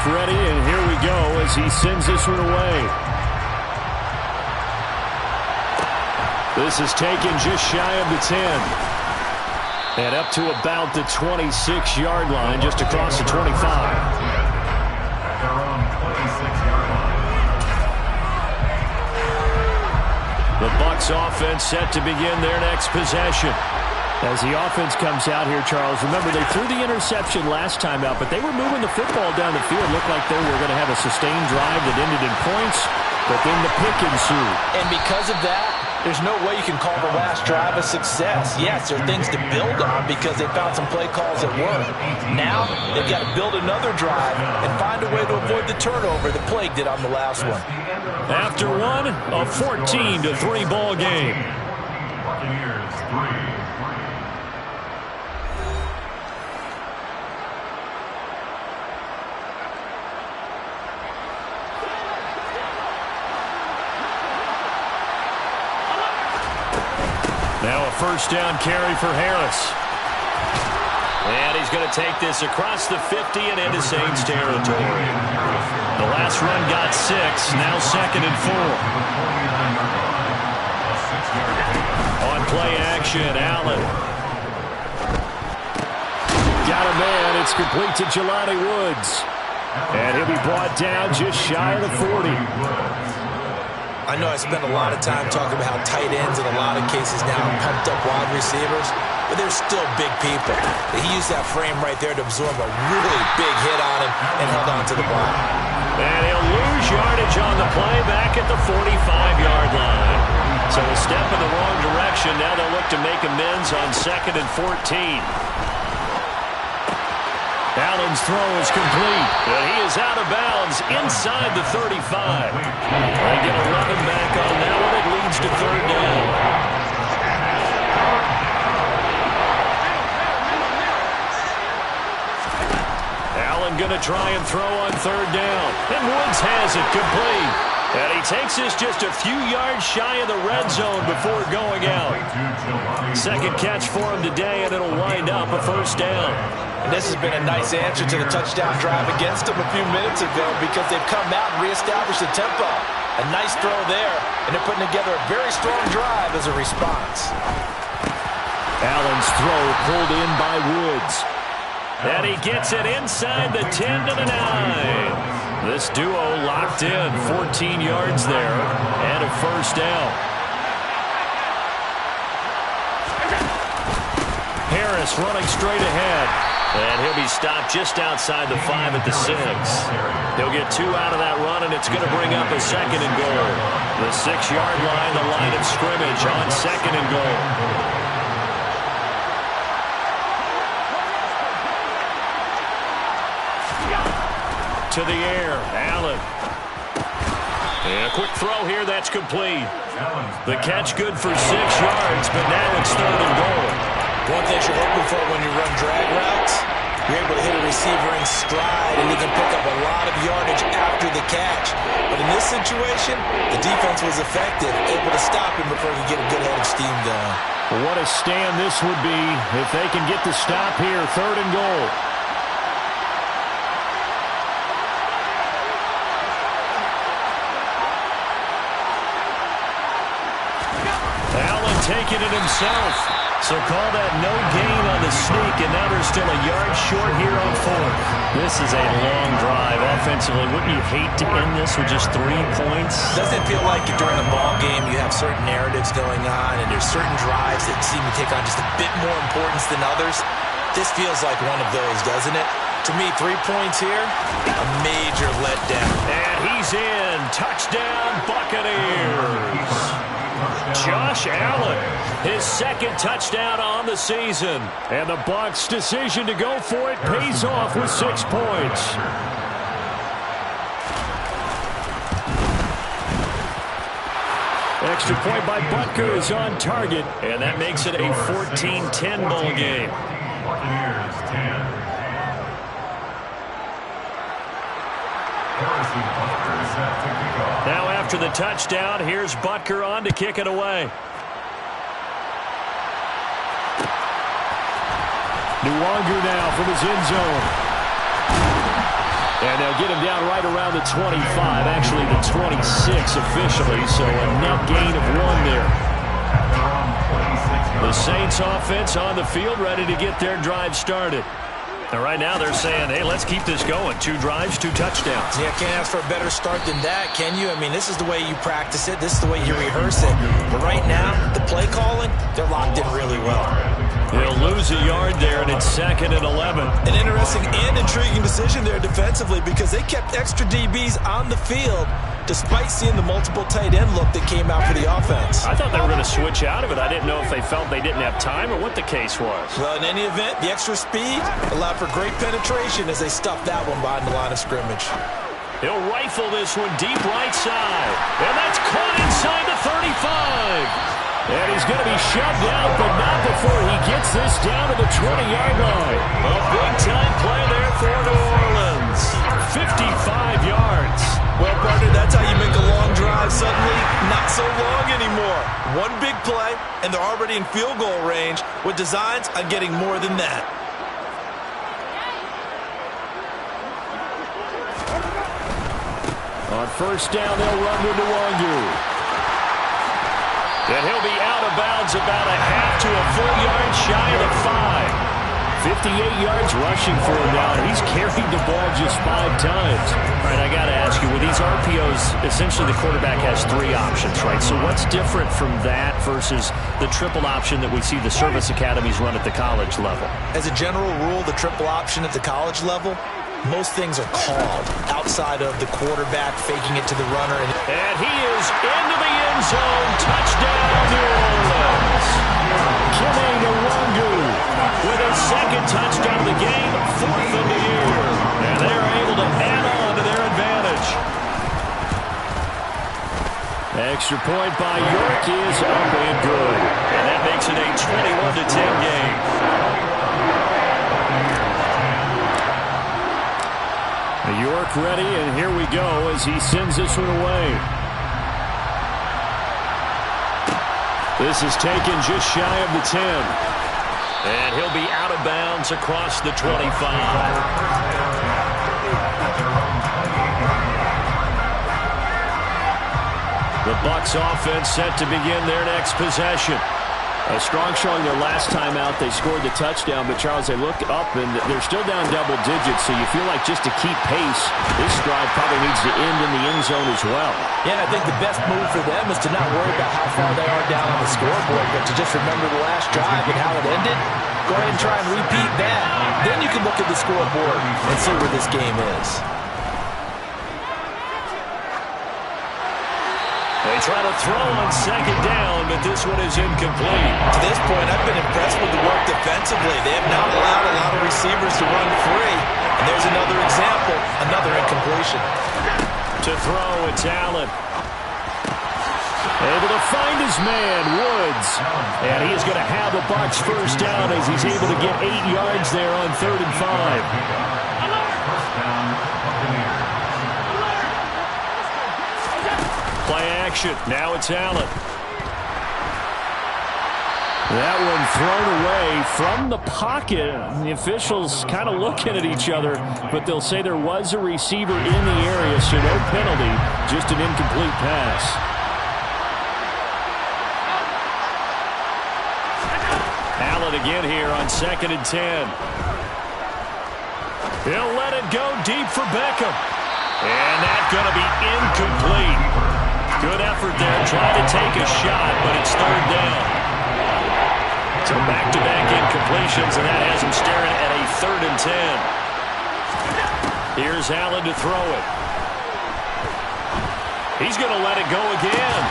Back ready, and here we go as he sends this one away. This is taken just shy of the 10. And up to about the 26-yard line, just across the 25. The Bucs offense set to begin their next possession. As the offense comes out here, Charles, remember they threw the interception last time out, but they were moving the football down the field. Looked like they were going to have a sustained drive that ended in points, but then the pick ensued. And because of that, there's no way you can call the last drive a success. Yes, there are things to build on because they found some play calls that work. Now, they've got to build another drive and find a way to avoid the turnover the Plague did on the last one. After one, a 14-3 ball game. Buccaneers 3. Now a first down carry for Harris. And he's going to take this across the 50 and into Saints territory. The last run got 6, now 2nd and 4. On play action, Allen. Got a man, it's complete to Jelani Woods. And he'll be brought down just shy of the 40. I know I spent a lot of time talking about how tight ends in a lot of cases now are pumped up wide receivers, but they're still big people. He used that frame right there to absorb a really big hit on him and held on to the ball. And he'll lose yardage on the play back at the 45-yard line. So a step in the wrong direction. Now they'll look to make amends on 2nd and 14. Allen's throw is complete, but he is out of bounds inside the 35. They get 11 back on that one. It leads to 3rd down. Allen going to try and throw on 3rd down. And Woods has it complete. And he takes this just a few yards shy of the red zone before going out. Second catch for him today, and it'll wind up a 1st down. And this has been a nice answer to the touchdown drive against them a few minutes ago because they've come out and reestablished the tempo. A nice throw there, and they're putting together a very strong drive as a response. Allen's throw pulled in by Woods. And he gets it inside the 10 to the 9. This duo locked in, 14 yards there, and a 1st down. Harris running straight ahead. And he'll be stopped just outside the 5 at the 6. He'll get 2 out of that run, and it's going to bring up a 2nd and goal. The 6-yard line, the line of scrimmage on 2nd and goal. To the air, Allen. And a quick throw here, that's complete. The catch good for 6 yards, but now it's 3rd and goal. One thing you're hoping for when you run drag routes, you're able to hit a receiver in stride, and he can pick up a lot of yardage after the catch. But in this situation, the defense was effective, able to stop him before he could get a good head of steam going. Well, what a stand this would be if they can get the stop here, 3rd and goal. Allen taking it himself. So call that no gain on the sneak, and now they're still a yard short here on 4th. This is a long drive offensively. Wouldn't you hate to end this with just 3 points? Doesn't it feel like during a ball game you have certain narratives going on, and there's certain drives that seem to take on just a bit more importance than others? This feels like one of those, doesn't it? To me, 3 points here, a major letdown. And he's in. Touchdown, Buccaneers. Josh Allen, his 2nd touchdown on the season. And the Bucs' decision to go for it pays off with 6 points. Extra point by Butker is on target, and that makes it a 14-10 ball game. Buccaneers 10. Now after the touchdown, here's Butker on to kick it away. Nwangu now from his end zone. And they'll get him down right around the 25, actually the 26 officially, so a net gain of 1 there. The Saints offense on the field, ready to get their drive started. And right now they're saying, hey, let's keep this going. 2 drives, 2 touchdowns. Yeah, can't ask for a better start than that, can you? I mean, this is the way you practice it. This is the way you rehearse it. But right now, the play calling, they're locked in really well. He'll lose a yard there, and it's 2nd and 11. An interesting and intriguing decision there defensively because they kept extra DBs on the field despite seeing the multiple tight end look that came out for the offense. I thought they were going to switch out of it. I didn't know if they felt they didn't have time or what the case was. Well, in any event, the extra speed allowed for great penetration as they stuffed that one behind the line of scrimmage. He'll rifle this one deep right side. And that's caught inside the 35. And he's going to be shoved out, but not before he gets this down to the 20-yard line. A big-time play there for New Orleans. 55 yards. Well, partner, that's how you make a long drive suddenly not so long anymore. One big play, and they're already in field goal range with designs on getting more than that. On first down, they'll run to Nwangu. And he'll be out of bounds about a half to a full yard shy of the 5. 58 yards rushing for him now. He's carried the ball just 5 times. All right, I got to ask you, with these RPOs, essentially the quarterback has 3 options, right? So what's different from that versus the triple option that we see the service academies run at the college level? As a general rule, the triple option at the college level, most things are called outside of the quarterback faking it to the runner. And he is into the end zone. Touchdown, New Orleans. Nwangu with a 2nd touchdown of the game, 4th of the year. And they're able to add on to their advantage. Extra point by York is up and good. And that makes it a 21-10 game. York ready, and here we go as he sends this one away. This is taken just shy of the 10. And he'll be out of bounds across the 25. The Bucs offense set to begin their next possession. A strong showing their last time out. They scored the touchdown, but Charles, they look up and they're still down double digits, so you feel like just to keep pace, this drive probably needs to end in the end zone as well. Yeah, I think the best move for them is to not worry about how far they are down on the scoreboard, but to just remember the last drive and how it ended. Go ahead and try and repeat that. Then you can look at the scoreboard and see where this game is. They try to throw on 2nd down, but this one is incomplete. To this point, I've been impressed with the work defensively. They have not allowed a lot of receivers to run free. And there's another example, another incompletion. To throw, it's Allen. Able to find his man, Woods. And he is going to have the Bucs first down as he's able to get 8 yards there on 3rd and 5. Play action. Now it's Allen. That one thrown away from the pocket. The officials kind of looking at each other, but they'll say there was a receiver in the area, so no penalty, just an incomplete pass. Allen again here on 2nd and 10. He'll let it go deep for Beckham. And that's going to be incomplete. Good effort there, trying to take a shot, but it's 3rd down. So back-to-back incompletions, and that has him staring at a 3rd and 10. Here's Allen to throw it. He's going to let it go again.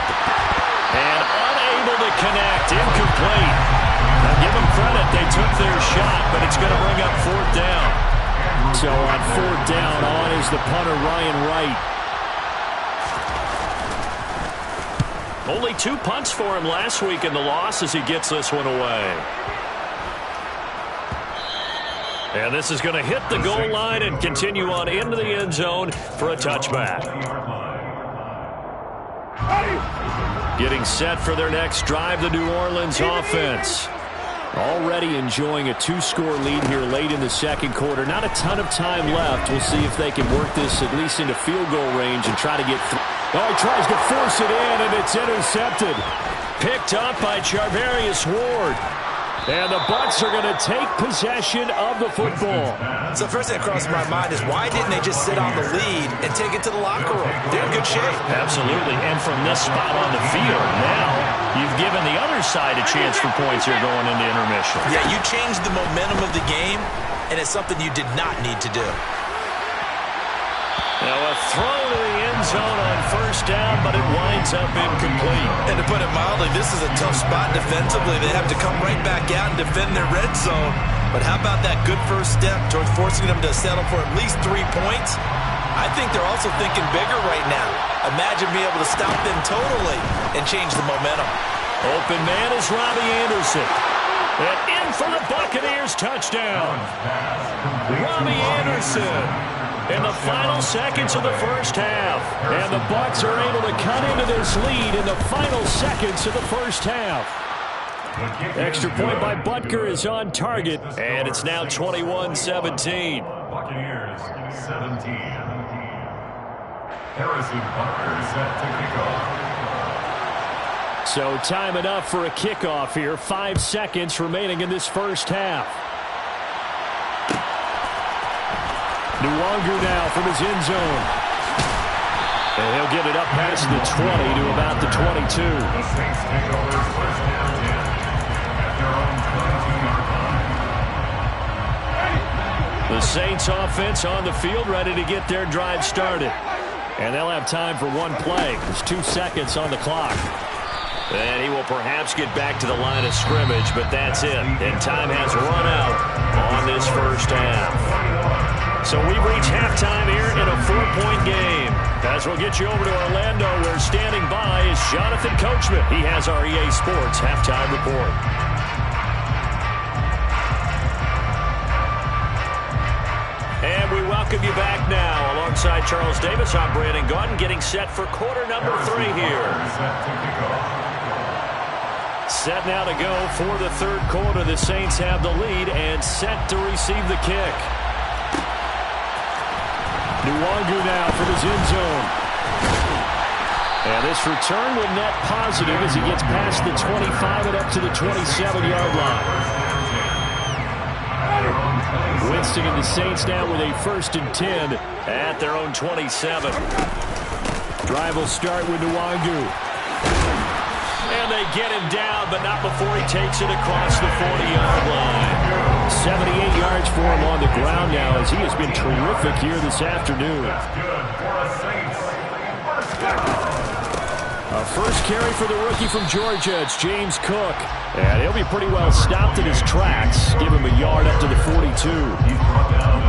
And unable to connect, incomplete. Now give them credit, they took their shot, but it's going to bring up 4th down. So on 4th down, on is the punter, Ryan Wright. Only 2 punts for him last week in the loss as he gets this one away. And this is going to hit the goal line and continue on into the end zone for a touchback. Getting set for their next drive, the New Orleans offense. Already enjoying a 2-score lead here late in the second quarter. Not a ton of time left. We'll see if they can work this at least into field goal range and try to get through. Oh, he tries to force it in, and it's intercepted. Picked up by Charvarius Ward. And the Bucs are going to take possession of the football. So first thing that crosses my mind is why didn't they just sit on the lead and take it to the locker room? They're in good shape. Absolutely. And from this spot on the field, now you've given the other side a chance for points here going into intermission. Yeah, you changed the momentum of the game, and it's something you did not need to do. Now a throw to the end zone on first down, but it winds up incomplete. And to put it mildly, this is a tough spot defensively. They have to come right back out and defend their red zone. But how about that good first step towards forcing them to settle for at least 3 points? I think they're also thinking bigger right now. Imagine being able to stop them totally and change the momentum. Open man is Robbie Anderson. And in for the Buccaneers touchdown. Robbie Anderson. In the final seconds of the first half. And the Bucs are able to cut into this lead in the final seconds of the first half. Extra point by Butker is on target. And it's now 21-17. Buccaneers 17. Harrison Butker set to kick off. So time enough for a kickoff here. 5 seconds remaining in this first half. Nwangu now from his end zone. And he'll get it up past the 20 to about the 22. The Saints take over first and 10 at their own 22-yard line. The Saints offense on the field ready to get their drive started. And they'll have time for one play. There's 2 seconds on the clock. And he will perhaps get back to the line of scrimmage, but that's it. And time has run out on this first half. So we've reached halftime here in a 4-point game. As we'll get you over to Orlando, where standing by is Jonathan Coachman. He has our EA Sports halftime report. And we welcome you back now. Alongside Charles Davis, I'm Brandon Gaudin, getting set for quarter number 3 here. Set now to go for the third quarter. The Saints have the lead and set to receive the kick. Nwangu now from his end zone. And this return will net positive as he gets past the 25 and up to the 27-yard line. Winston and the Saints now with a 1st and 10 at their own 27. Drive will start with Nwangu. And they get him down, but not before he takes it across the 40-yard line. 78 yards for him on the ground now as he has been terrific here this afternoon. A first carry for the rookie from Georgia. It's James Cook. And he'll be pretty well stopped in his tracks. Give him a yard up to the 42.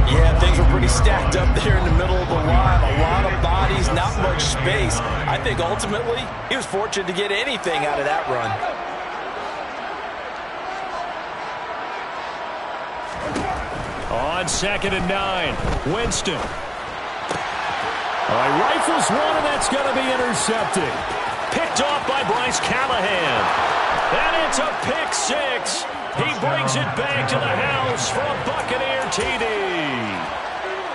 Yeah, things were pretty stacked up there in the middle of the line. A lot of bodies, not much space. I think ultimately he was fortunate to get anything out of that run. On 2nd and 9, Winston. All right, rifles one, and that's going to be intercepted. Picked off by Bryce Callahan. And it's a pick 6. He brings it back to the house for a Buccaneer TD.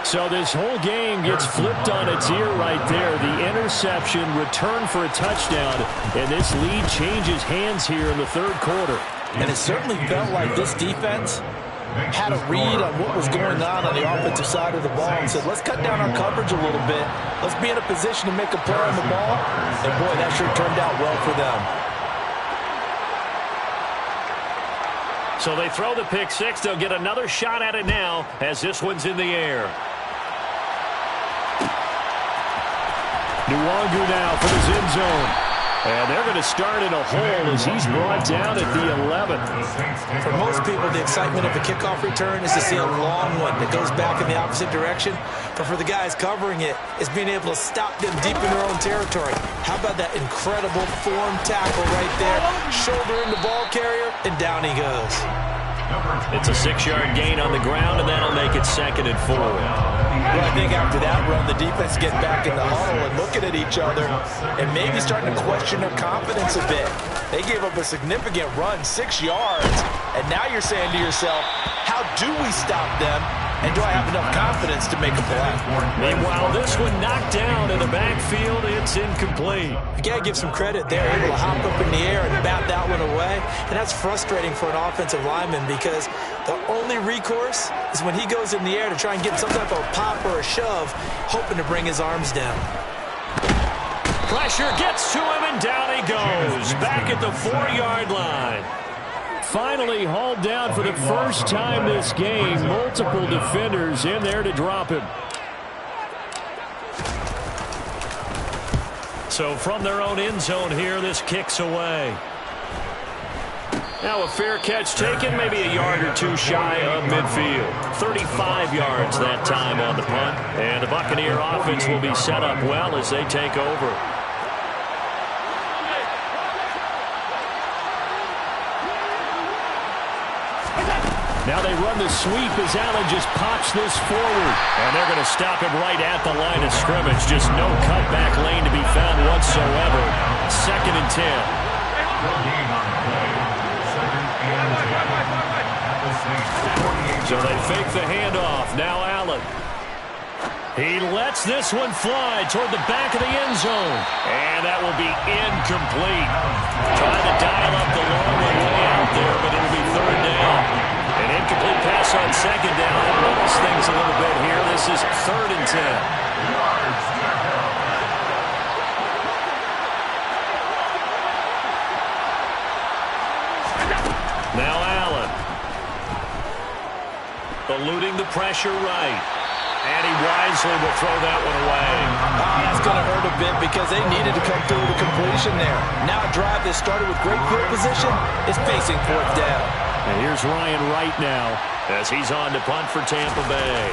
So this whole game gets flipped on its ear right there. The interception, return for a touchdown, and this lead changes hands here in the third quarter. And it certainly felt like this defense had a read on what was going on the offensive side of the ball and said, let's cut down our coverage a little bit. Let's be in a position to make a play on the ball. And, boy, that sure turned out well for them. So they throw the pick 6. They'll get another shot at it now as this one's in the air. Nwangu now from his end zone. And they're going to start in a hole as he's brought down at the 11. For most people, the excitement of a kickoff return is to see a long one that goes back in the opposite direction. But for the guys covering it, it's being able to stop them deep in their own territory. How about that incredible form tackle right there? Shoulder in the ball carrier, and down he goes. It's a 6-yard gain on the ground, and that'll make it 2nd and 4. Well, I think after that run, the defense get back in the huddle and looking at each other and maybe starting to question their confidence a bit. They gave up a significant run, 6 yards, And now you're saying to yourself, how do we stop them? And do I have enough confidence to make a play? Meanwhile, this one knocked down in the backfield. It's incomplete. You got to give some credit there. Able to hop up in the air and bat that one away. And that's frustrating for an offensive lineman because the only recourse is when he goes in the air to try and get some type of pop or a shove, hoping to bring his arms down. Pressure gets to him, and down he goes. Back at the 4-yard line. Finally hauled down for the first time this game. Multiple defenders in there to drop him. So from their own end zone here, this kicks away. Now a fair catch taken, maybe a yard or two shy of midfield. 35 yards that time on the punt. And the Buccaneer offense will be set up well as they take over. Now they run the sweep as Allen just pops this forward. And they're going to stop him right at the line of scrimmage. Just no cutback lane to be found whatsoever. 2nd and 10. So they fake the handoff. Now Allen. He lets this one fly toward the back of the end zone. And that will be incomplete. Trying to dial up the long way out there, but it'll be 3rd down. An incomplete pass on 2nd down. That lowers things a little bit here. This is 3rd and 10. Now Allen. Eluding the pressure right. And he wisely will throw that one away. That's going to hurt a bit because they needed to come through with a completion there. Now a drive that started with great field position is facing 4th down. And here's Ryan Wright now as he's on to punt for Tampa Bay.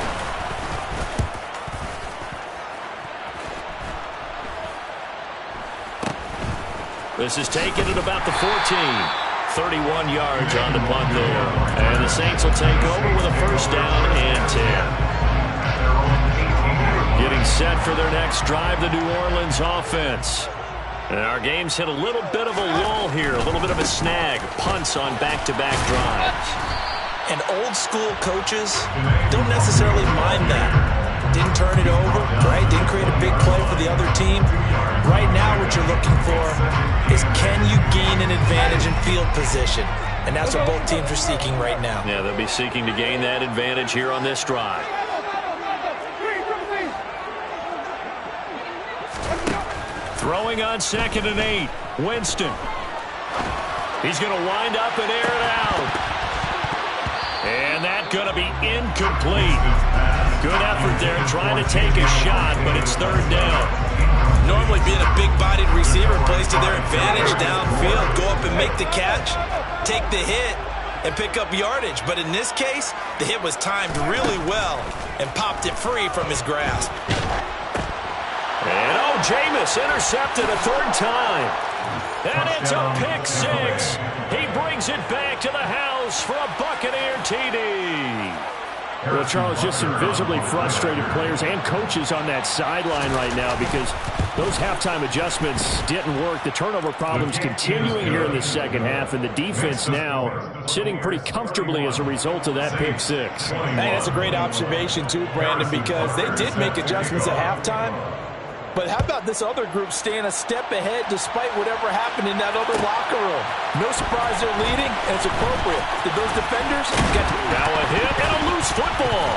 This is taken at about the 14. 31 yards on the punt there. And the Saints will take over with a 1st down and 10. Getting set for their next drive, the New Orleans offense. And our game's hit a little bit of a lull here, a little bit of a snag. Punts on back-to-back drives. And old-school coaches don't necessarily mind that. Didn't turn it over, right? Didn't create a big play for the other team. Right now what you're looking for is can you gain an advantage in field position? And that's what both teams are seeking right now. Yeah, they'll be seeking to gain that advantage here on this drive. Throwing on 2nd and 8. Winston. He's going to wind up and air it out. And that's going to be incomplete. Good effort there trying to take a shot, but it's 3rd down. Normally being a big-bodied receiver plays to their advantage downfield. Go up and make the catch, take the hit, and pick up yardage. But in this case, the hit was timed really well and popped it free from his grasp. And Jameis intercepted a 3rd time. And it's a pick 6. He brings it back to the house for a Buccaneer TD. Well, Charles, just some visibly frustrated players and coaches on that sideline right now because those halftime adjustments didn't work. The turnover problems continuing here in the 2nd half, and the defense now sitting pretty comfortably as a result of that pick 6. Hey, that's a great observation too, Brandon, because they did make adjustments at halftime. But how about this other group staying a step ahead despite whatever happened in that other locker room? No surprise they're leading, and it's appropriate. Did those defenders get now a hit and a loose football.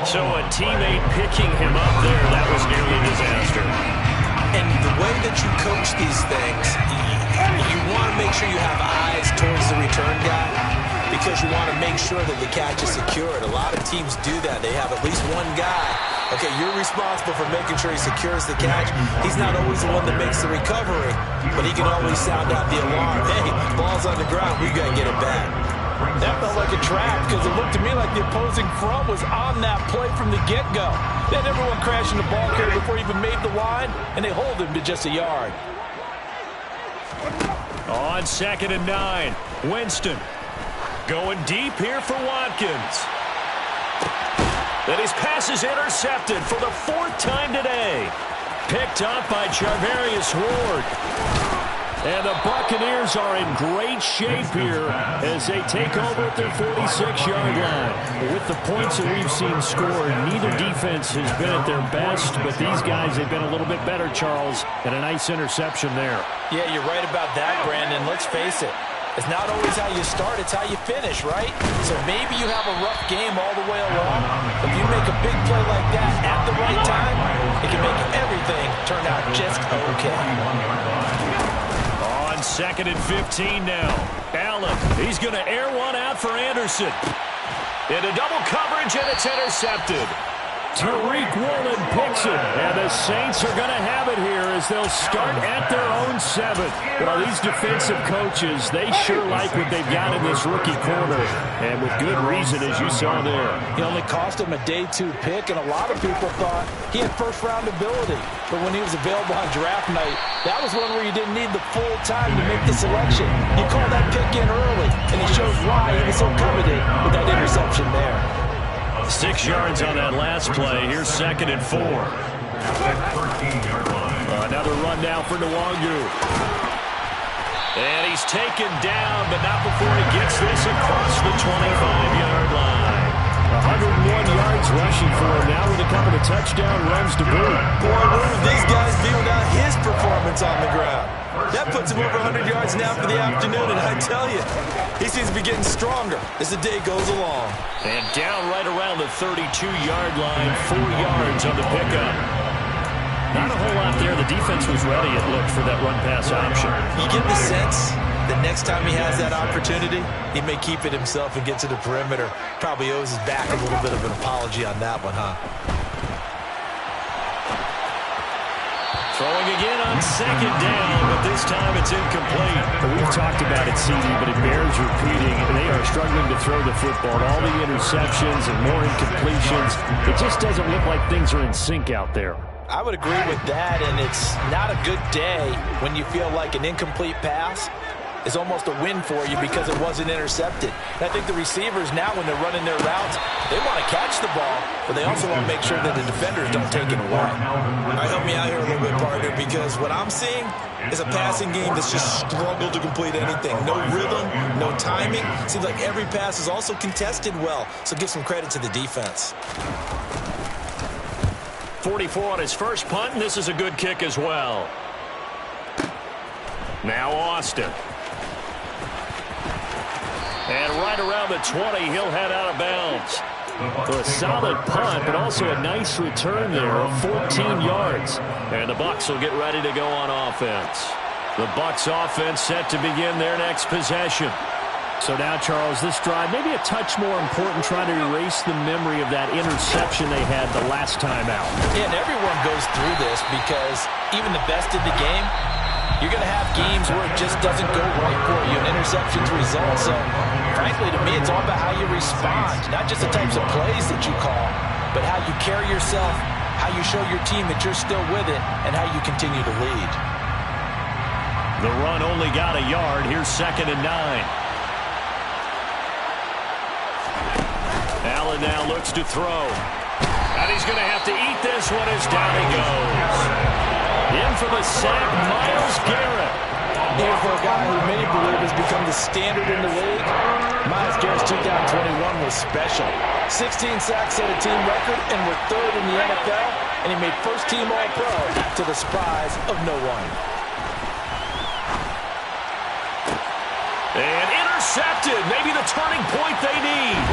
So a teammate picking him up there, that was nearly a disaster. And the way that you coach these things, you want to make sure you have eyes towards the return guy because you want to make sure that the catch is secured. A lot of teams do that. They have at least one guy. Okay, you're responsible for making sure he secures the catch. He's not always the one that makes the recovery, but he can always sound out the alarm. Hey, ball's on the ground. We got to get it back. That felt like a trap because it looked to me like the opposing front was on that play from the get-go. They had everyone crashing the ball carrier before he even made the line, and they hold him to just a yard. On 2nd and 9, Winston going deep here for Watkins. And his pass is intercepted for the 4th time today. Picked up by Charvarius Ward. And the Buccaneers are in great shape here as they take over at their 46-yard line. With the points that we've seen scored, neither defense has been at their best, but these guys have been a little bit better, Charles, and a nice interception there. Yeah, you're right about that, Brandon. Let's face it. It's not always how you start, it's how you finish, right? So maybe you have a rough game all the way along. If you make a big play like that at the right time, it can make everything turn out just okay. On 2nd and 15 now. Allen, he's going to air one out for Anderson. Into double coverage, and it's intercepted. Tariq Woolen picks it, and the Saints are going to have it here as they'll start at their own 7. Well, these defensive coaches, they sure like what they've got in this rookie corner, and with good reason, as you saw there. He only cost him a day 2 pick, and a lot of people thought he had first-round ability. But when he was available on draft night, that was one where you didn't need the full time to make the selection. You call that pick in early, and it shows why he was so coveted with that interception there. 6 yards on that last play. Here's 2nd and 4. Another run now for Nwangu. And he's taken down, but not before he gets this across the 25-yard line. 101 yards rushing for him now with a couple of touchdown runs to boot. Boy, where would these guys be without his performance on the ground? That puts him over 100 yards now for the afternoon, and I tell you, he seems to be getting stronger as the day goes along. And down right around the 32-yard line, 4 yards on the pickup. Not a whole lot there. The defense was ready, it looked, for that run-pass option. You get the sense that next time he has that opportunity, he may keep it himself and get to the perimeter. Probably owes his back a little bit of an apology on that one, huh? Throwing again on 2nd down, but this time it's incomplete. We've talked about it, CD, but it bears repeating. They are struggling to throw the football. All the interceptions and more incompletions. It just doesn't look like things are in sync out there. I would agree with that, and it's not a good day when you feel like an incomplete pass is almost a win for you because it wasn't intercepted. And I think the receivers now, when they're running their routes, they want to catch the ball, but they also want to make sure that the defenders don't take it away. All right, help me out here a little bit, partner, because what I'm seeing is a passing game that's just struggled to complete anything. No rhythm, no timing. Seems like every pass is also contested well, so give some credit to the defense. 44 on his first punt, and this is a good kick as well. Now Austin. And right around the 20, he'll head out of bounds. So a solid punt, but also a nice return there of 14 yards. And the Bucs will get ready to go on offense. The Bucs offense set to begin their next possession. So now, Charles, this drive maybe a touch more important, trying to erase the memory of that interception they had the last time out. Yeah, and everyone goes through this because even the best in the game, you're going to have games where it just doesn't go right for you, and interceptions result. So, frankly, to me, it's all about how you respond, not just the types of plays that you call, but how you carry yourself, how you show your team that you're still with it, and how you continue to lead. The run only got a yard. Here's 2nd and 9. Allen now looks to throw. And he's going to have to eat this one as down he goes. In for the sack, Myles Garrett. Here for a guy who many believe has become the standard in the league, Myles Garrett's 2021 was special. 16 sacks set a team record and were 3rd in the NFL, and he made first-team All-Pro to the surprise of no one. And intercepted. Maybe the turning point they need.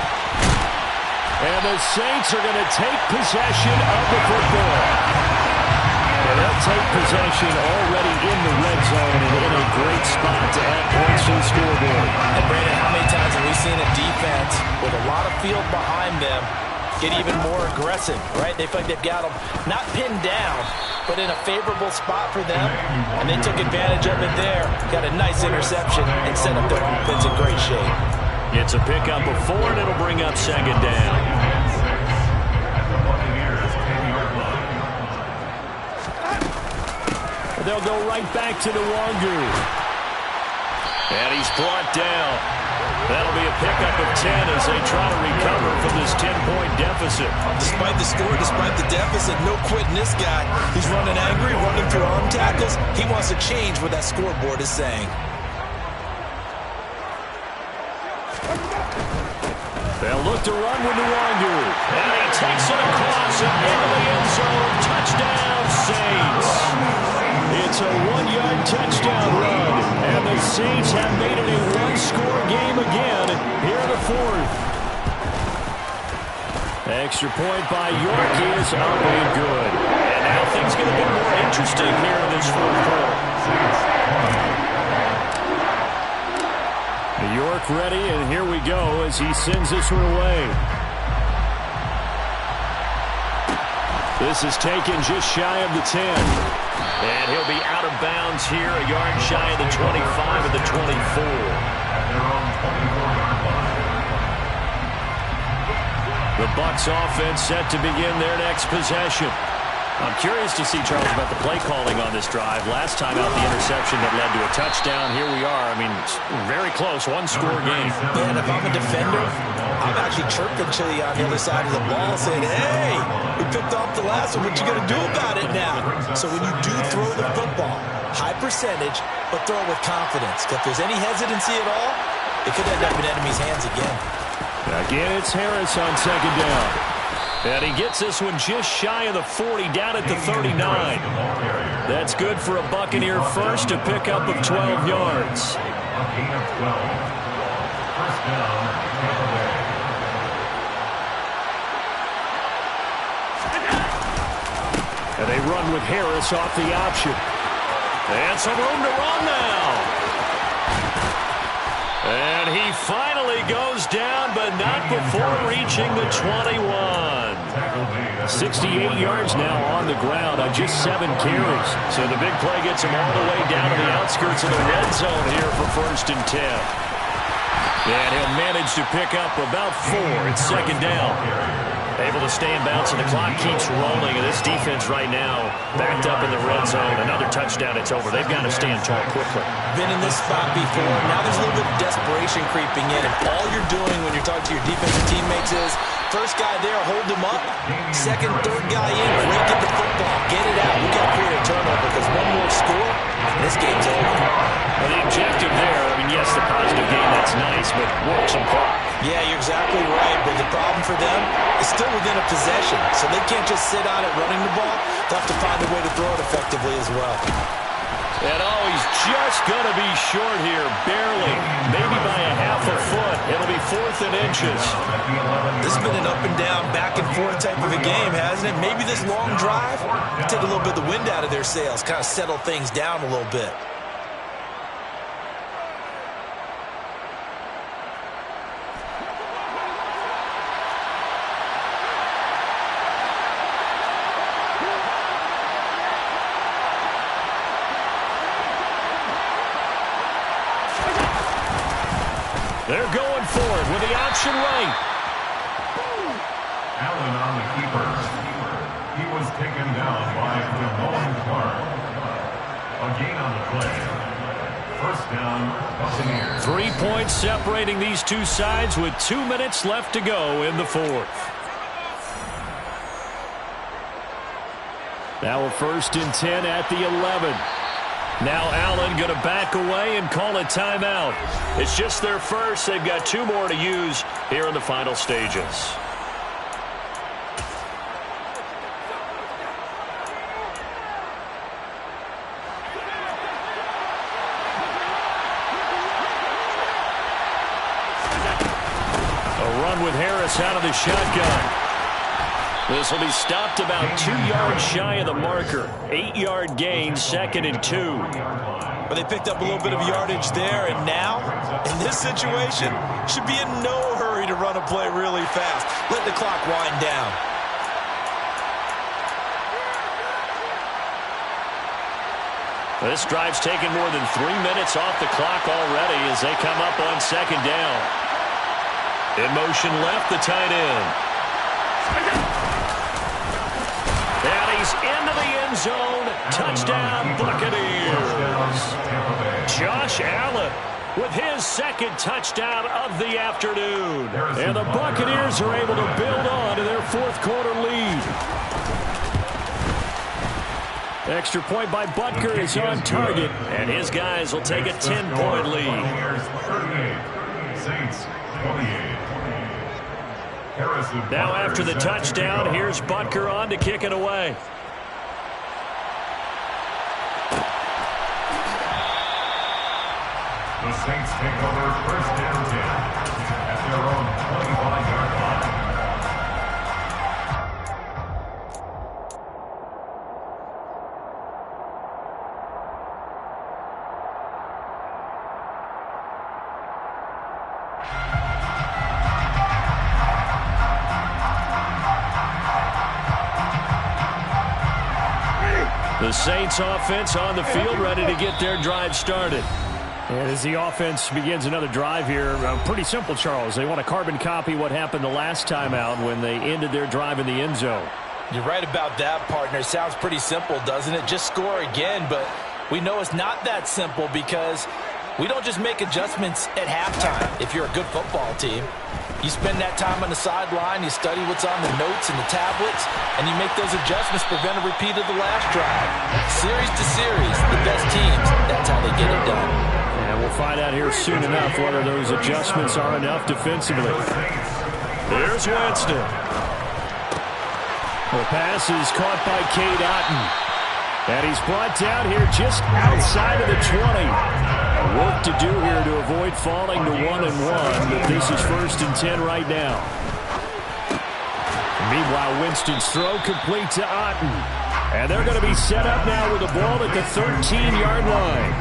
And the Saints are going to take possession of the football. And they'll take possession already in the red zone and in a great spot to add points to the scoreboard. And, Brandon, how many times have we seen a defense with a lot of field behind them get even more aggressive, right? They feel like they've got them not pinned down, but in a favorable spot for them, and they took advantage of it there. Got a nice interception and set up their offense in great shape. It's a pickup of 4, and it'll bring up 2nd down. They'll go right back to Nwangu. And he's brought down. That'll be a pickup of 10 as they try to recover from this 10-point deficit. Despite the score, despite the deficit, no quitting this guy. He's running angry, running through arm tackles. He wants to change what that scoreboard is saying. They'll look to run with Nwangu. And he takes it across and into the end zone. Touchdown, Saints. It's a 1-yard touchdown run. And the Saints have made it a one-score game again here in the fourth. Extra point by York is up and good. And now things get a bit more interesting here in this fourth quarter. York ready, and here we go as he sends this one away. This is taken just shy of the 10. And he'll be out of bounds here, a yard shy of the 25 of the 24. The Bucs offense set to begin their next possession. I'm curious to see, Charles, about the play calling on this drive. Last time out, the interception that led to a touchdown. Here we are. I mean, very close, one-score game. Man, if I'm a defender, I'm actually chirping to you on the other side of the ball saying, hey, we picked off the last one. What you going to do about it now? So when you do throw the football, high percentage, but throw it with confidence. If there's any hesitancy at all, it could end up in enemy's hands again. Again, it's Harris on second down. And he gets this one just shy of the 40, down at the 39. That's good for a Buccaneer first, a pickup of 12 yards. And they run with Harris off the option. And some room to run now. And he finally goes down, but not before reaching the 21. 68 yards now on the ground on just 7 carries. So the big play gets him all the way down to the outskirts of the red zone here for 1st and 10. And he'll manage to pick up about 4 at second down. Able to stay in bounds, and the clock keeps rolling. And this defense right now backed up in the red zone. Another touchdown, it's over. They've got to stand tall quickly. Been in this spot before. Now there's a little bit of desperation creeping in. And all you're doing when you're talking to your defensive teammates is, first guy there, hold him up. Second, third guy in, break at the football. Get it out. We got to create a turnover because one more score, and this game's over. Well, the objective there, I mean, yes, the positive game, that's nice, but work some clock. Yeah, you're exactly right, but the problem for them is still within a possession, so they can't just sit on it running the ball. They'll have to find a way to throw it effectively as well. And he's just going to be short here, barely, maybe by a half a foot. It'll be 4th and inches. This has been an up and down, back and forth type of a game, hasn't it? Maybe this long drive will take a little bit of the wind out of their sails, kind of settle things down a little bit. They're going for it with the option right. Allen on the keeper. He was taken down by Damone Clark. A gain on the play. 1st down, Buccaneers. 3 points separating these two sides with 2 minutes left to go in the fourth. Now a 1st and 10 at the 11. Now Allen going to back away and call a timeout. It's just their first. They've got 2 more to use here in the final stages. A run with Harris out of the shotgun. This will be stopped about 2 yards shy of the marker. 8-yard gain, 2nd and 2. But they picked up a little bit of yardage there, and now, in this situation, should be in no hurry to run a play really fast. Let the clock wind down. This drive's taken more than 3 minutes off the clock already as they come up on 2nd down. In motion left, the tight end. And he's into the end zone. Touchdown, Buccaneers. Josh Allen with his second touchdown of the afternoon. And the Buccaneers are able to build on to their fourth quarter lead. Extra point by Butker is on target, and his guys will take a 10-point lead. Now after the touchdown, here's Butker on to kick it away. The Saints take over first down 10 at their own 25-yard line. The Saints offense on the field, ready to get their drive started. And as the offense begins another drive here, pretty simple, Charles. They want to carbon copy what happened the last time out when they ended their drive in the end zone. You're right about that, partner. Sounds pretty simple, doesn't it? Just score again, but we know it's not that simple because we don't just make adjustments at halftime if you're a good football team. You spend that time on the sideline, you study what's on the notes and the tablets, and you make those adjustments, prevent a repeat of the last drive. Series to series, the best teams, that's how they get it done. And we'll find out here soon enough whether those adjustments are enough defensively. Here's Winston. The pass is caught by Cade Otton. And he's brought down here just outside of the 20. Work to do here to avoid falling to 1-1, but this is 1st and 10 right now. Meanwhile, Winston's throw complete to Otton. And they're going to be set up now with the ball at the 13-yard line.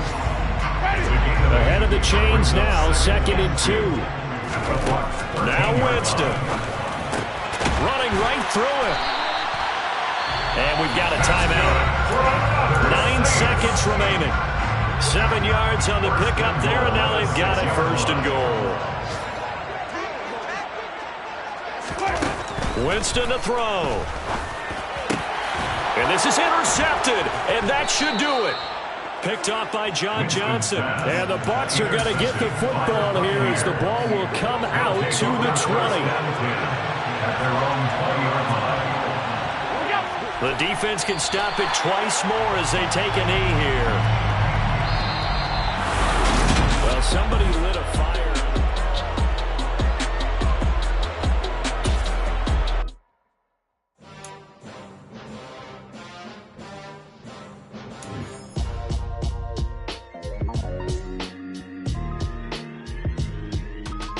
Ahead of the chains now, 2nd and 2. Now Winston. Running right through it. And we've got a timeout. 9 seconds remaining. 7 yards on the pickup there, and now they've got it 1st and goal. Winston to throw. And this is intercepted, and that should do it. Picked off by John Johnson. And the Bucs are going to get the football here as the ball will come out to the 20. The defense can stop it twice more as they take a knee here. Well, somebody lit a fire.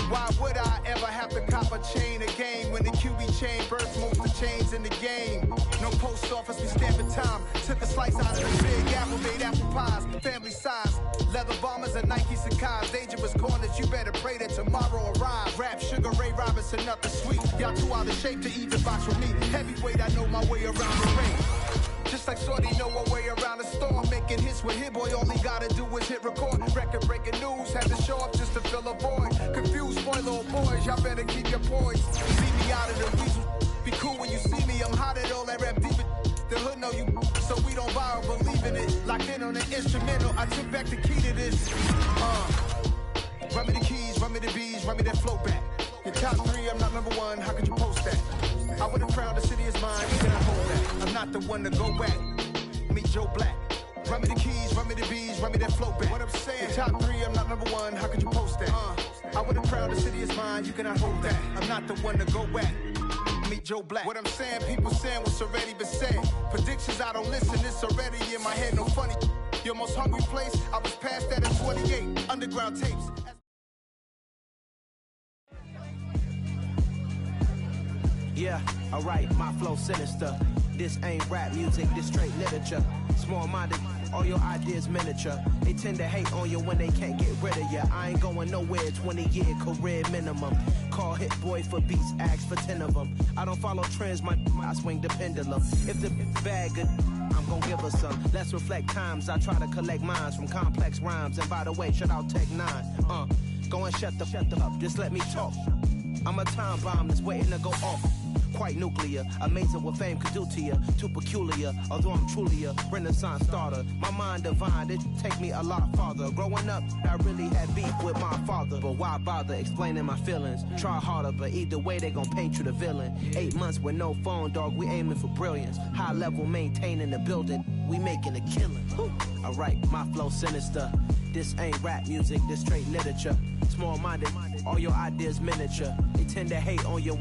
Why would I ever have to cop a chain a game when the QB chain burst moves the chains in the game? No post office, we stamping time. Took a slice out of the big apple, made apple pies, family size. Leather bombers and Nike Sacai's. Dangerous corners, you better pray that tomorrow arrives. Rap, Sugar Ray Robinson, nothing sweet. Y'all too out of shape to even box with me. Heavyweight, I know my way around the ring. Just like Shorty know a way around the storm. Making hits with Hit Boy, all he gotta do is hit record. Record-breaking news, had to show up just to fill a void. Confused, spoiler boys, y'all better keep your poise. See me out of the weasel. Be cool when you see me, I'm hot at all that rap deep. The hood know you, so we don't borrow, believe in it. Locked in on the instrumental, I took back the key to this. Run me the keys, run me the bees, run me that flow back. Your top 3, I'm not number 1, how could you post that? I would've crowned the city is mine, you cannot hold that. I'm not the one to go back, meet Joe Black. Run me the keys, run me the bees, run me that flow back. What I'm saying, your top 3, I'm not number 1, how could you post that? I would've crowned the city is mine, you cannot hold that. I'm not the one to go back. Meet Joe Black. What I'm saying, people saying what's already been said. Predictions, I don't listen, it's already in my head, no funny. Your most hungry place, I was past that at 28. Underground tapes. Yeah, alright, my flow sinister. This ain't rap music, this straight literature. Small-minded, all your ideas miniature. They tend to hate on you when they can't get rid of you. I ain't going nowhere, 20-year career minimum. Call Hit Boy for beats, ask for 10 of them. I don't follow trends, I swing the pendulum. If the bag good, I'm gon' give her some. Let's reflect times, I try to collect minds from complex rhymes. And by the way, shout out Tech 9. Go and shut the up, just let me talk. I'm a time bomb that's waiting to go off. quite nuclear. Amazing what fame could do to you. Too peculiar, although I'm truly a Renaissance starter. My mind divine, it take me a lot farther. Growing up, I really had beef with my father. But why bother explaining my feelings? Try harder, but either way they gon' paint you the villain. 8 months with no phone, dog, we aiming for brilliance. High level maintaining the building, we making a killing. Alright, my flow sinister. This ain't rap music, this straight literature. Small-minded, all your ideas miniature. They tend to hate on your